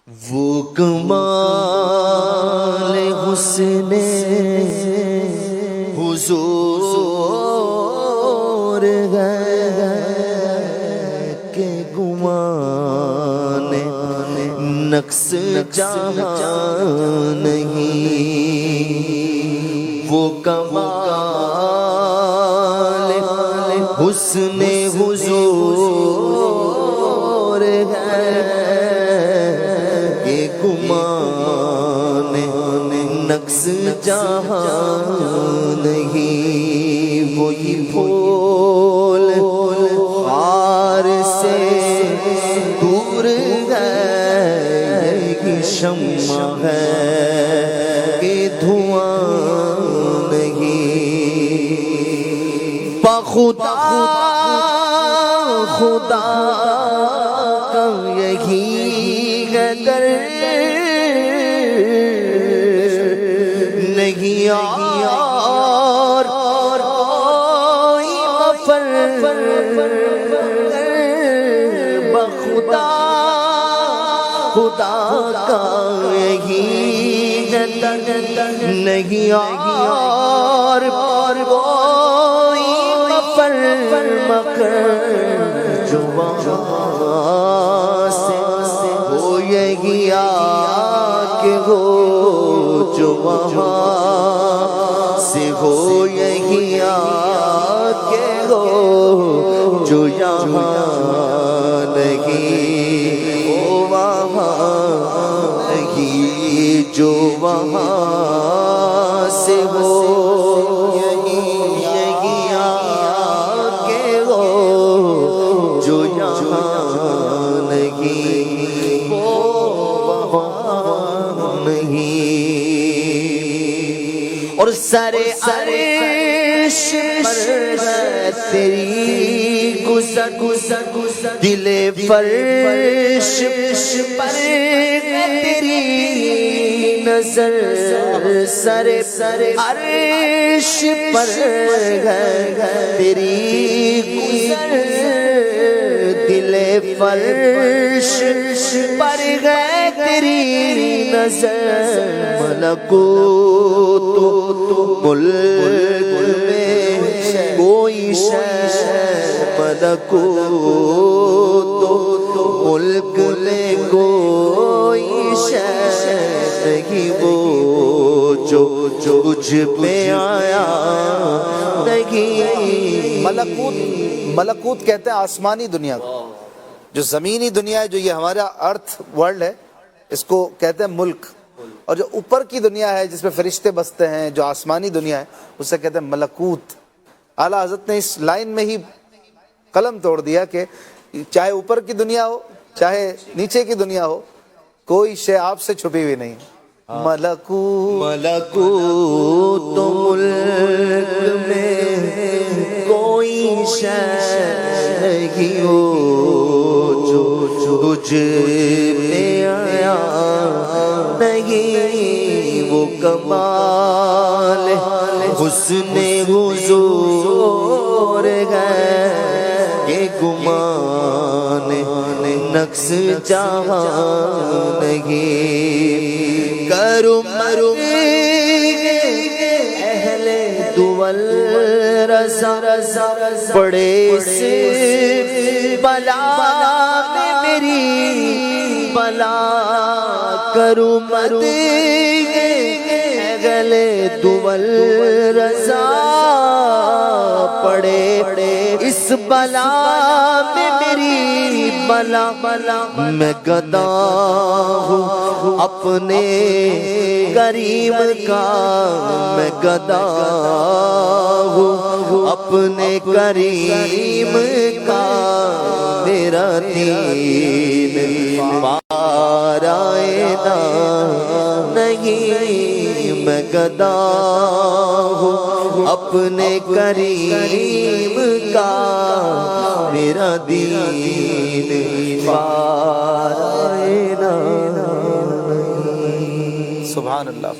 وہ کمال حسن حضور ہے کہ گمان نقص جہاں نہیں۔ وہ کمال حسن حضور ہے کہ گمان نقص جہاں نہیں۔ وہی پھول خار سے دور ہے، یہی شمع ہے کہ دھواں نہیں۔ بخدا خدا کا یہی ہے در نہیں اور کوئی مفر بخدا خدا کا یہی ہے در نہیں اور کوئی مفر مکر جو وہاں سے ہو یہی آکے ہو جو وہاں سے ہو یہی آکے ہو جو یہاں نہیں۔ وہ وہاں نہیں جو وہاں سے ہو یہی آکے ہو جو یہاں نہیں۔ وہ وہاں نہیں۔ اور سر عرش پر تیری گزر دل فرش پر تیری نظر۔ سر عرش پر تیری گزر دل فرش پر تیری نظر۔ ملکوت ملک میں کوئی شے، ملکوت ملک میں کوئی شے نہیں وہ جو تجھ پہ آیا نہیں۔ ملکوت کہتے ہیں آسمانی دنیا کو، جو زمینی دنیا ہے، جو یہ ہمارا ارتھ ورلڈ ہے، اس کو کہتے ہیں ملک۔ اور جو اوپر کی دنیا ہے جس میں فرشتے بستے ہیں، جو آسمانی دنیا ہے، اسے کہتے ہیں ملکوت۔ اعلیٰ حضرت نے اس لائن میں ہی قلم توڑ دیا کہ چاہے اوپر کی دنیا ہو چاہے نیچے کی دنیا ہو، کوئی شے آپ سے چھپی ہوئی نہیں۔ ملکوت ملک میں کوئی شے نہیں ہو جو تجھ پہ آیا نہیں۔ وہ کمال حسن حضور ہے کہ گمان نقص جہاں نہیں۔ کرم اہل دول رضا پڑے سے بلا میں میری بلا۔ کرم اہل دول رضا پڑے اس بلا میں میری بلا۔ میں گدا ہوں اپنے کریم کا، میں گدا ہوں اپنے کریم کا۔ میرا دین پارائنا نہیں، میں گدا ہوں اپنے کریم کا۔ میرا دین پارائنا نہیں۔ سبحان اللہ۔